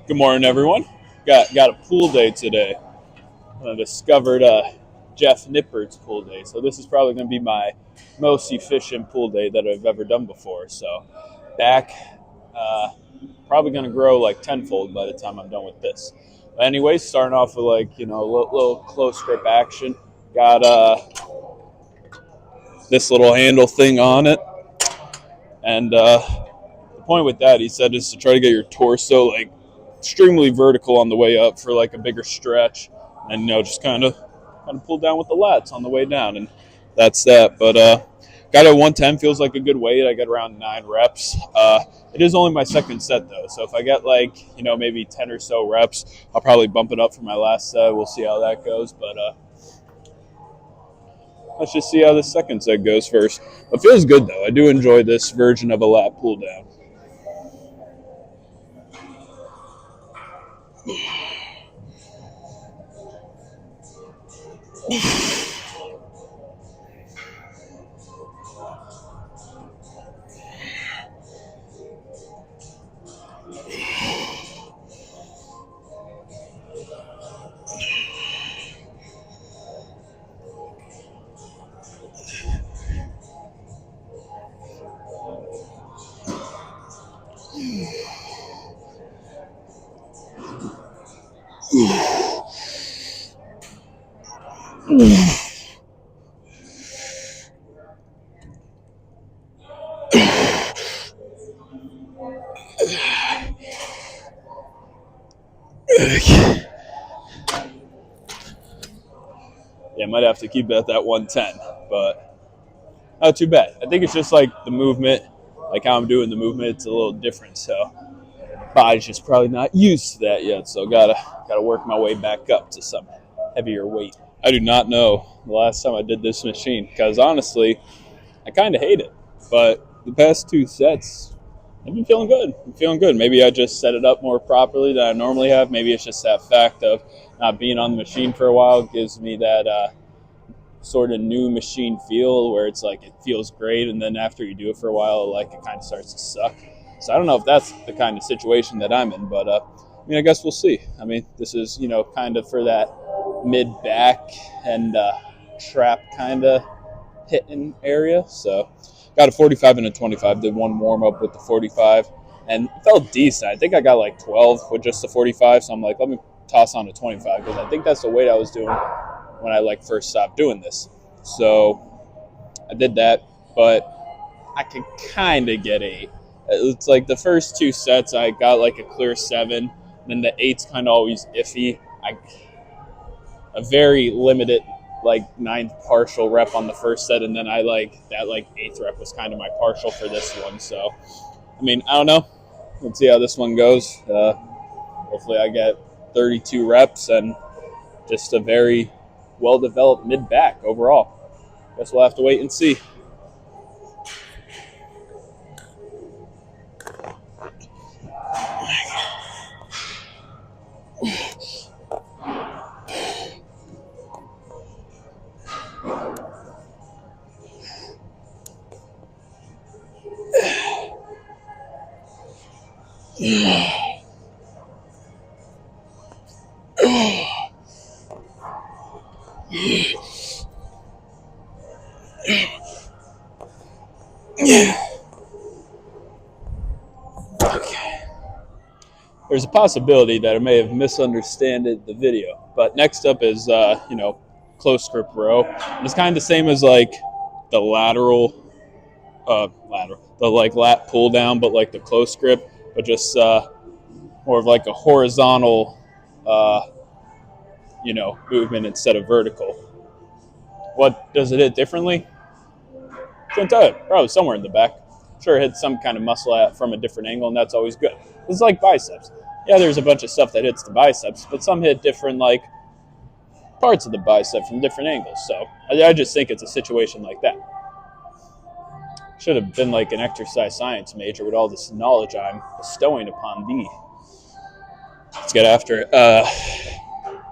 Good morning, everyone. Got a pool day today. I discovered Jeff Nippard's pool day, so this is probably going to be my most efficient pool day that I've ever done before. So back, uh, probably going to grow like tenfold by the time I'm done with this. But anyways, starting off with a little close grip action. Got this little handle thing on it, and the point with that, he said, is to try to get your torso like extremely vertical on the way up for like a bigger stretch, and just kind of pull down with the lats on the way down, and that's that. But got a 110, feels like a good weight. I got around 9 reps. It is only my second set though, so if I get maybe 10 or so reps, I'll probably bump it up for my last set. We'll see how that goes, but let's just see how the second set goes first. It feels good though. I do enjoy this version of a lat pull down. Yeah, might have to keep it at that 110, but not too bad. I think it's just like the movement, like how I'm doing the movement. It's a little different, so body's just probably not used to that yet. So gotta work my way back up to some heavier weight. I do not know the last time I did this machine because honestly, I kind of hate it. But the past 2 sets, I've been feeling good. I'm feeling good. Maybe I just set it up more properly than I normally have. Maybe it's just that fact of not being on the machine for a while gives me that sort of new machine feel where it's like it feels great, and then after you do it for a while, like it kind of starts to suck. So I don't know if that's the kind of situation that I'm in, but I guess we'll see. I mean, this is kind of for that mid back and trap kind of hitting area. So got a 45 and a 25. Did one warm up with the 45, and it felt decent. I think I got like 12 with just the 45. So I'm like, let me toss on a 25 because I think that's the weight I was doing when I first stopped doing this. So I did that, but I could kind of get 8. It's like the first 2 sets I got like a clear 7, then the 8's kind of always iffy. A very limited like 9th partial rep on the first set, and then I that 8th rep was kind of my partial for this one. So I mean, I don't know. Let's see how this one goes. Hopefully I get 32 reps and just a very well-developed mid-back overall. Guess we'll have to wait and see. Okay. There's a possibility that I may have misunderstood the video, but next up is close grip row. And it's kind of the same as like the the lat pull down, but like the close grip, but just more of like a horizontal movement instead of vertical. What does it hit differently? Couldn't tell you. Probably somewhere in the back. Sure, it hits some kind of muscle from a different angle, and that's always good. It's like biceps. Yeah, there's a bunch of stuff that hits the biceps, but some hit different parts of the bicep from different angles. So I just think it's a situation like that. Should have been like an exercise science major with all this knowledge I'm bestowing upon thee. Let's get after it. I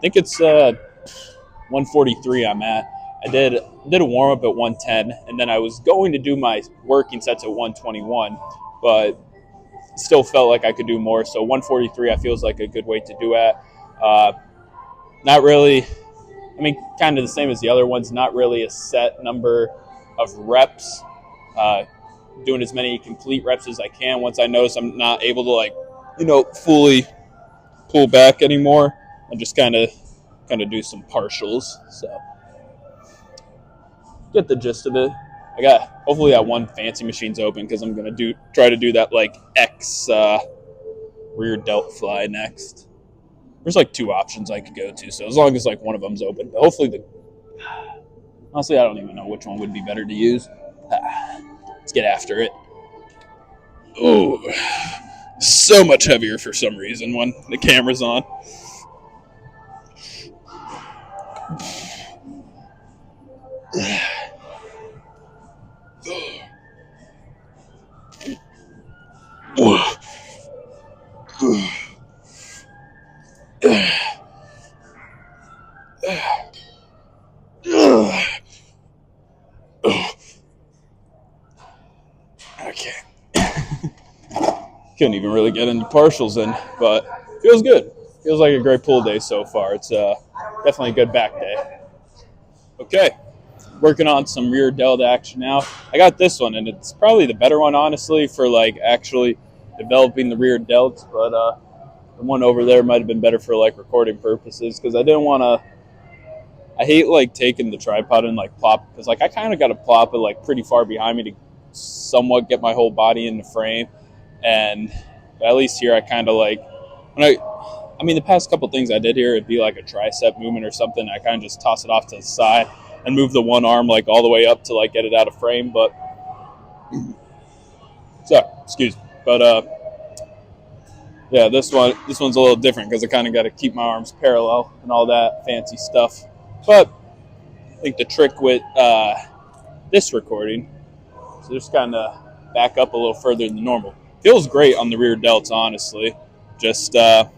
think it's 143 I'm at. I did a warm up at 110, and then I was going to do my working sets at 121, but still felt like I could do more. So 143 I feels like a good weight to do at. Not really, I mean, kind of the same as the other ones, not really a set number of reps. Doing as many complete reps as I can. Once I notice I'm not able to, like, fully pull back anymore, I just kind of do some partials. So get the gist of it. I got, hopefully that one fancy machine's open because I'm gonna try to do that like X rear delt fly next. There's like two options I could go to, so as long as like one of them's open. But hopefully honestly, I don't even know which one would be better to use. Let's get after it. Oh, so much heavier for some reason when the camera's on. Okay. Couldn't even really get any partials in, but feels good. Feels like a great pull day so far. It's definitely a good back day. Okay, working on some rear delt action now. I got this one, and it's probably the better one, honestly, for like actually developing the rear delts. But the one over there might have been better for like recording purposes because I didn't want to. I hate like taking the tripod and like plop, because like I kind of got to plop it like pretty far behind me to somewhat get my whole body in the frame. And at least here I kind of like, when I mean, the past couple things I did here, it'd be like a tricep movement or something. I kind of just toss it off to the side and move the one arm like all the way up to like get it out of frame. But sorry, excuse me. But yeah, this one's a little different because I kind of got to keep my arms parallel and all that fancy stuff. But I think the trick with this recording, so just kind of back up a little further than normal. Feels great on the rear delts, honestly. Just I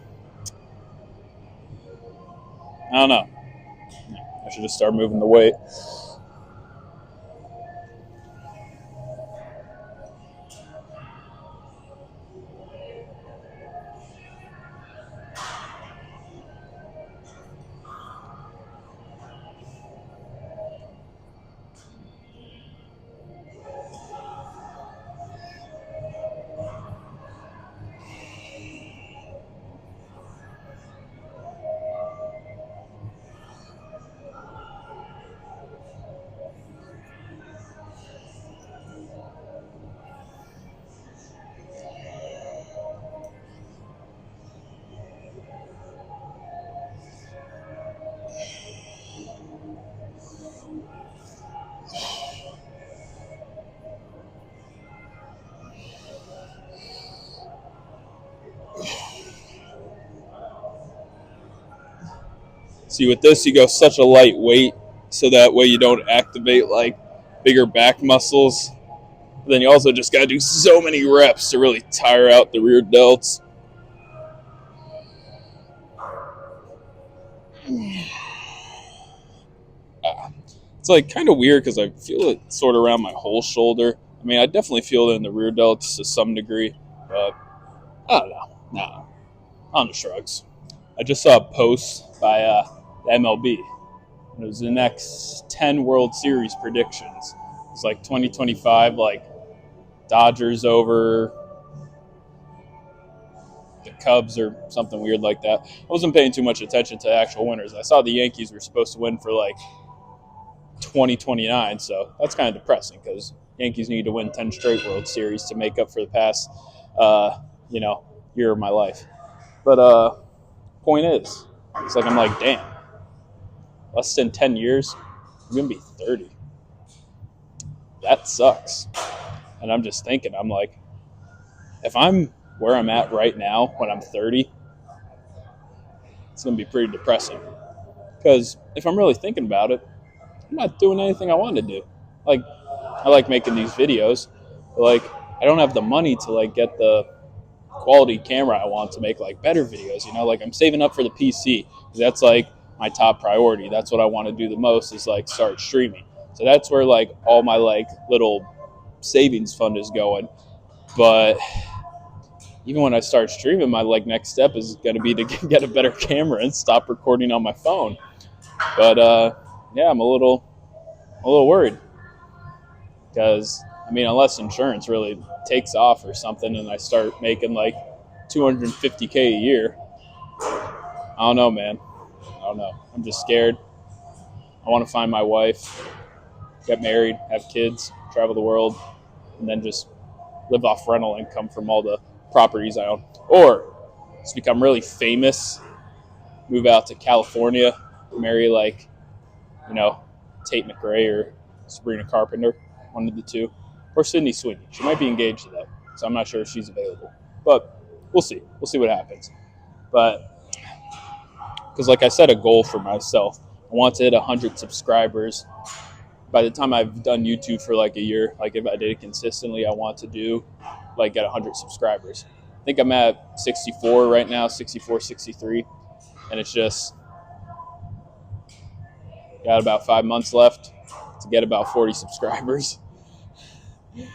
don't know. I should just start moving the weight. See, with this, you go such a light weight, so that way you don't activate like bigger back muscles. But then you also just got to do so many reps to really tire out the rear delts. It's like kind of weird because I feel it sort of around my whole shoulder. I mean, I definitely feel it in the rear delts to some degree, but I don't know. Nah, on the shrugs. I just saw a post by the MLB. It was the next 10 World Series predictions. It's like 2025, like Dodgers over the Cubs or something weird like that. I wasn't paying too much attention to actual winners. I saw the Yankees were supposed to win for like 2029, so that's kind of depressing because Yankees need to win 10 straight World Series to make up for the past, year of my life. But point is, it's like I'm like, damn, less than 10 years, I'm gonna be 30. That sucks. And I'm just thinking, I'm like, if I'm where I'm at right now when I'm 30, it's gonna be pretty depressing. Because if I'm really thinking about it, I'm not doing anything I want to do. Like, I like making these videos, but like, I don't have the money to like get the quality camera I want to make like better videos. Like I'm saving up for the PC because that's like my top priority. That's what I want to do the most is like start streaming. So that's where like all my like little savings fund is going. But even when I start streaming, my like next step is going to be to get a better camera and stop recording on my phone. But yeah, I'm a little worried because I mean, unless insurance really takes off or something, and I start making like 250K a year, I don't know, man. I don't know. I'm just scared. I want to find my wife, get married, have kids, travel the world, and then just live off rental income from all the properties I own. Or just become really famous, move out to California, marry like, you know, Tate McRae or Sabrina Carpenter, one of the two, or Sydney Sweeney. She might be engaged though, so I'm not sure if she's available. But we'll see. We'll see what happens. But because, like I set a goal for myself, I want to hit 100 subscribers. By the time I've done YouTube for like a year, like if I did it consistently, I want to do like get 100 subscribers. I think I'm at 64 right now, 64, 63, and it's just got about 5 months left to get about 40 subscribers. And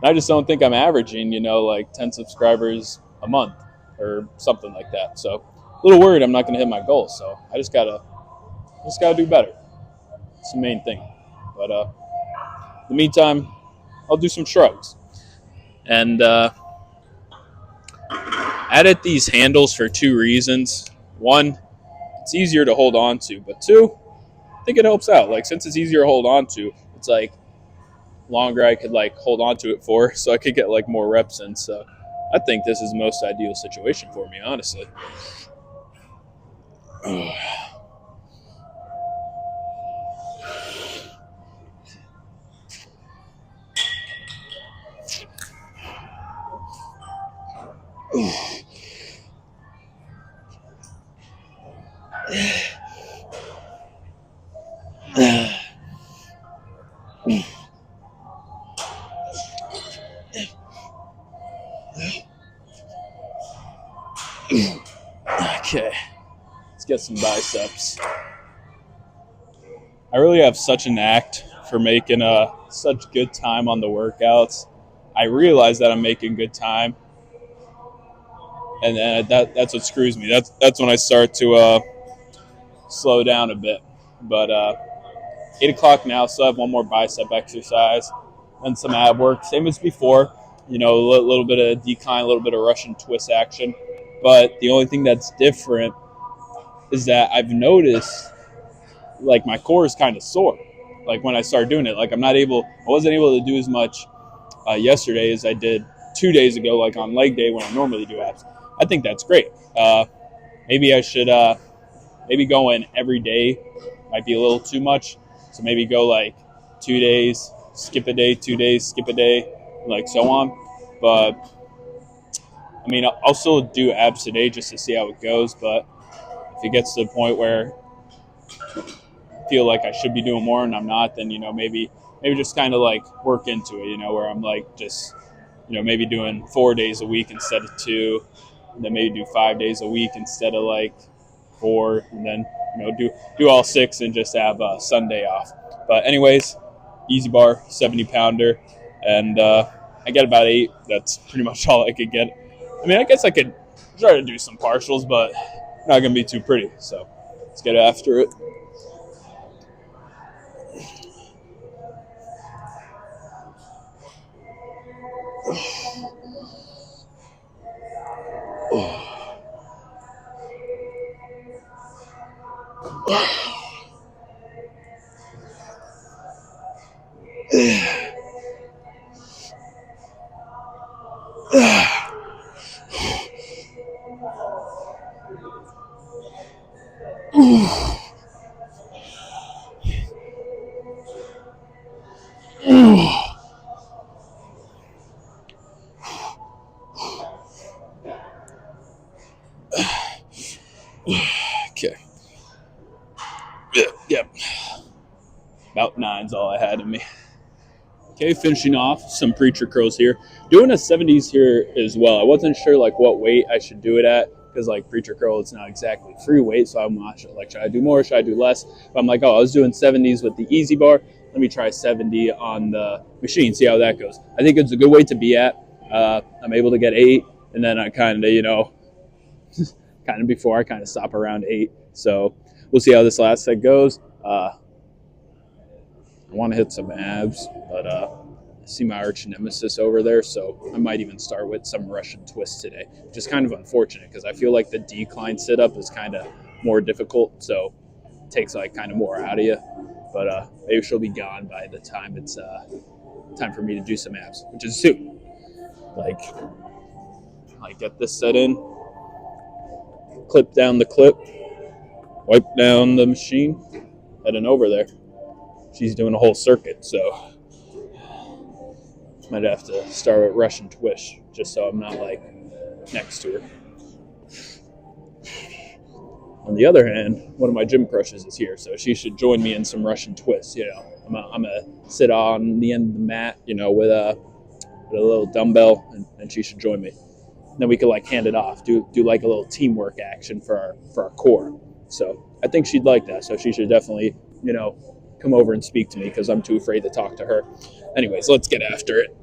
I just don't think I'm averaging, like 10 subscribers a month or something like that. So a little worried I'm not going to hit my goal. So I just gotta do better. It's the main thing. But in the meantime, I'll do some shrugs. And added these handles for two reasons. One, it's easier to hold on to. But two, I think it helps out. Like, since it's easier to hold on to, it's like longer I could like hold on to it for, so I could get like more reps in. So I think this is the most ideal situation for me, honestly. Okay, let's get some biceps. I really have such an act for making such good time on the workouts. I realize that I'm making good time, and then that's what screws me. That's when I start to slow down a bit. But 8 o'clock now, so I have one more bicep exercise and some ab work. Same as before, a little bit of decline, a little bit of Russian twist action. But the only thing that's different is that I've noticed like my core is kind of sore. Like when I start doing it, like I wasn't able to do as much yesterday as I did 2 days ago, like on leg day when I normally do abs. I think that's great. Maybe I should maybe go in every day. Might be a little too much. So maybe go like 2 days, skip a day, 2 days, skip a day, like so on. But I mean, I'll still do abs today just to see how it goes. But if it gets to the point where I feel like I should be doing more and I'm not, then maybe just kind of like work into it. Where I'm like just maybe doing 4 days a week instead of 2, and then maybe do 5 days a week instead of like 4, and then do all 6 and just have Sunday off. But anyways, easy bar, 70 pounder, and I get about 8. That's pretty much all I could get. I mean, I guess I could try to do some partials, but not gonna be too pretty. So let's get after it. Okay. Yep. About 9's all I had in me. Okay, finishing off some preacher curls here. Doing a 70s here as well. I wasn't sure like what weight I should do it at, because like preacher curl, it's not exactly free weight, so I'm not sure like should I do more, should I do less? But I'm like, I was doing 70s with the easy bar. Let me try 70 on the machine, see how that goes. I think it's a good weight to be at. I'm able to get 8, and then I kind of, kind of before I kind of stop around 8. So we'll see how this last set goes. I want to hit some abs, but I see my arch nemesis over there, so I might even start with some Russian twist today, which is kind of unfortunate because I feel like the decline sit-up is kind of more difficult, so it takes like kind of more out of you. But maybe she'll be gone by the time it's time for me to do some abs, which is soon. Like get this set in, clip down the clip, wipe down the machine, heading over there. She's doing a whole circuit, so might have to start with Russian twist just so I'm not like next to her. On the other hand, one of my gym crushes is here, so she should join me in some Russian twists. I'm gonna sit on the end of the mat, with a little dumbbell, and she should join me. Then we could like hand it off, do like a little teamwork action for our core. So I think she'd like that. So she should definitely, come over and speak to me because I'm too afraid to talk to her. Anyways, let's get after it.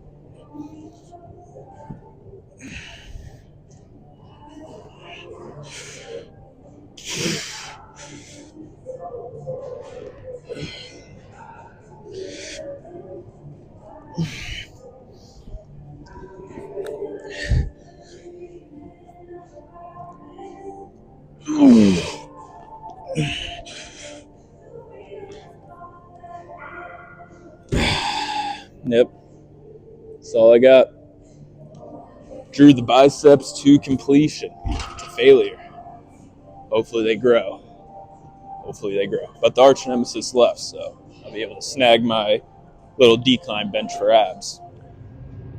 Yep. That's all I got. Drew the biceps to completion. To failure. Hopefully they grow. But the arch nemesis left, so I'll be able to snag my little decline bench for abs.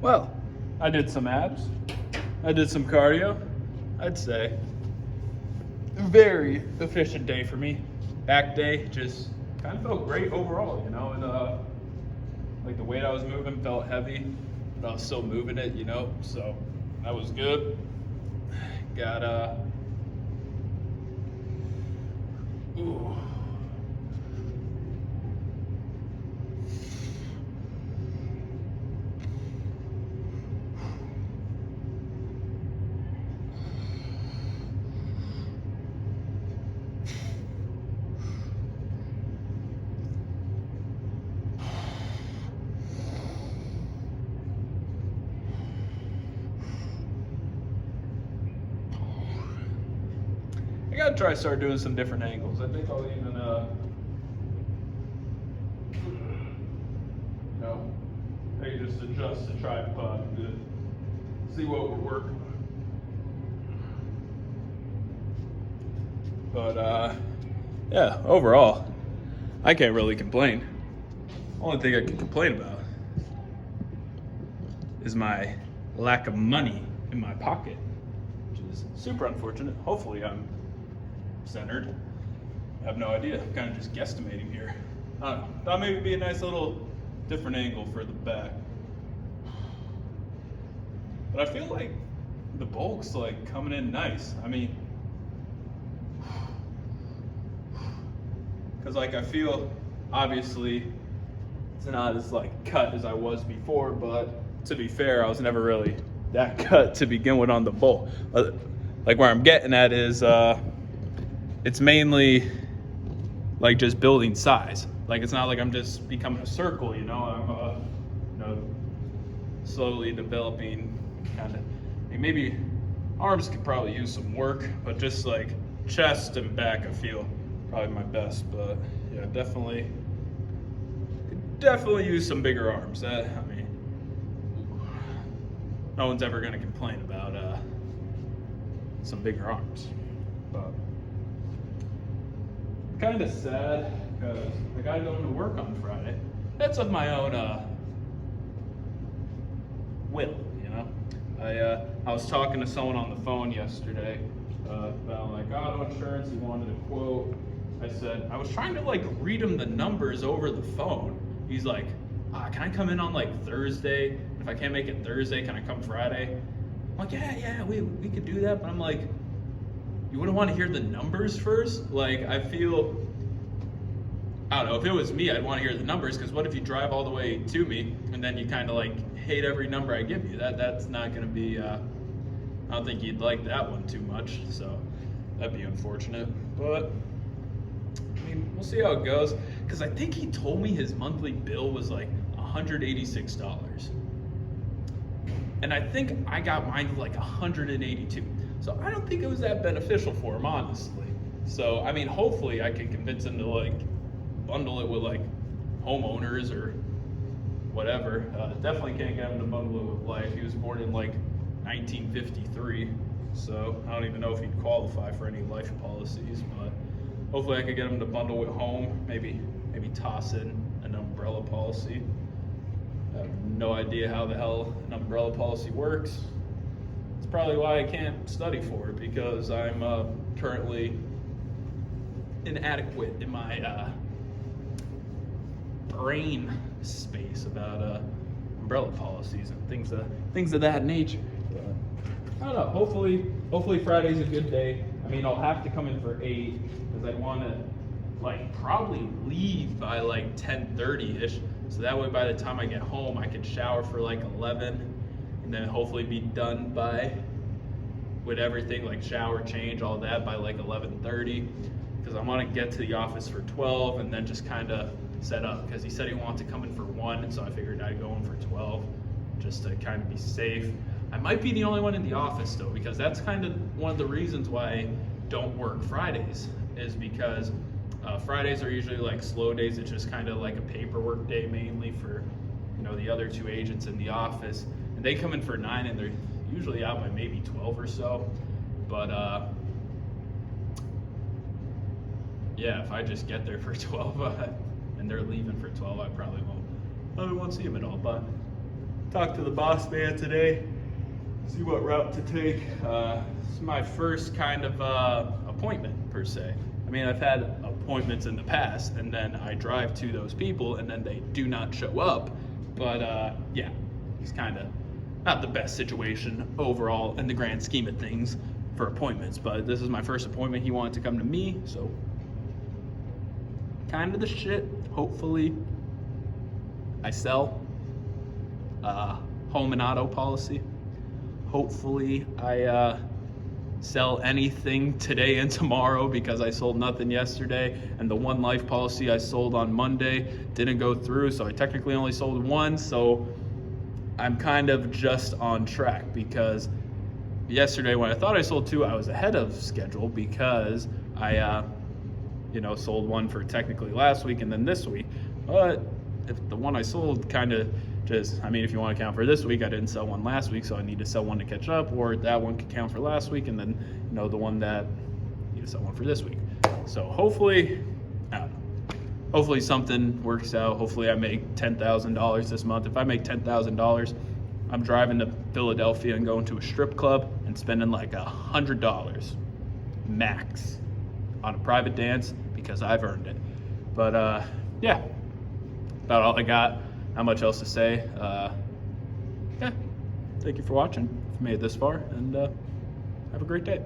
Well, I did some abs. I did some cardio. I'd say a very efficient day for me. Back day just kind of felt great overall, and like the weight I was moving felt heavy, but I was still moving it, so that was good. Got ooh. I gotta try to start doing some different angles. I think I'll even maybe just adjust the tripod to see what we're working with. But yeah, overall, I can't really complain. Only thing I can complain about is my lack of money in my pocket, which is super unfortunate. Hopefully I'm centered. I have no idea. I'm kind of just guesstimating here. I don't know. Thought maybe it'd be a nice little different angle for the back. But I feel like the bulk's like coming in nice. I mean, because like I feel obviously it's not as like cut as I was before, but to be fair, I was never really that cut to begin with on the bulk. Like where I'm getting at is it's mainly like just building size. Like it's not like I'm just becoming a circle, I'm slowly developing kind of, maybe arms could probably use some work, but just like chest and back I feel probably my best. But yeah, definitely use some bigger arms. I mean, no one's ever gonna complain about some bigger arms. But kind of sad because I gotta go into work on Friday. That's of my own will, I was talking to someone on the phone yesterday about like auto insurance. He wanted a quote. I said I was trying to like read him the numbers over the phone. He's like, can I come in on like Thursday? If I can't make it Thursday, can I come Friday? I'm like, yeah, we could do that. But I'm like, you wouldn't want to hear the numbers first? Like, I feel, I don't know, if it was me, I'd want to hear the numbers, because what if you drive all the way to me, and then you kind of like hate every number I give you? That's not going to be I don't think he'd like that one too much, so that'd be unfortunate. But I mean, we'll see how it goes. Because I think he told me his monthly bill was like $186. And I think I got mine like 182. So I don't think it was that beneficial for him, honestly. So, I mean, hopefully I can convince him to like bundle it with like homeowners or whatever. Definitely can't get him to bundle it with life. He was born in like 1953. So I don't even know if he'd qualify for any life policies, but hopefully I could get him to bundle with home, maybe toss in an umbrella policy. I have no idea how the hell an umbrella policy works. It's probably why I can't study for it, because I'm currently inadequate in my brain space about umbrella policies and things of that nature. But I don't know. Hopefully Friday's a good day. I mean, I'll have to come in for 8 because I want to like probably leave by like 10:30ish, so that way by the time I get home I can shower for like 11 and then hopefully be done with everything, like shower, change, all that by like 11:30, because I want to get to the office for 12 and then just kind of set up, because he said he wanted to come in for 1, and so I figured I'd go in for 12 just to kind of be safe. I might be the only one in the office though, because that's kind of one of the reasons why I don't work Fridays, is because Fridays are usually like slow days. It's just kind of like a paperwork day mainly for, the other 2 agents in the office, and they come in for 9 and they're usually out by maybe 12 or so. But yeah, if I just get there for 12 and they're leaving for 12, I probably won't see them at all. But talk to the boss man today, see what route to take. It's my first kind of appointment per se. I mean, I've had appointments in the past, and then I drive to those people, and then they do not show up. But yeah, it's kind of not the best situation overall in the grand scheme of things for appointments. But this is my first appointment. He wanted to come to me, so kind of the shit. Hopefully, I sell home and auto policy. Hopefully, I sell anything today and tomorrow, because I sold nothing yesterday, and the one life policy I sold on Monday didn't go through, so I technically only sold 1. So I'm kind of just on track, because yesterday when I thought I sold 2, I was ahead of schedule, because I sold 1 for technically last week and then this week. But if the one I sold kind of just, I mean, if you want to count for this week, I didn't sell 1 last week, so I need to sell 1 to catch up, or that one could count for last week, and then the one that I need to sell 1 for this week. So hopefully, I don't know. Hopefully something works out. Hopefully I make $10,000 this month. If I make $10,000, I'm driving to Philadelphia and going to a strip club and spending like $100 max on a private dance, because I've earned it. But yeah, about all I got. Not much else to say. Yeah, thank you for watching. If you made it this far, and have a great day.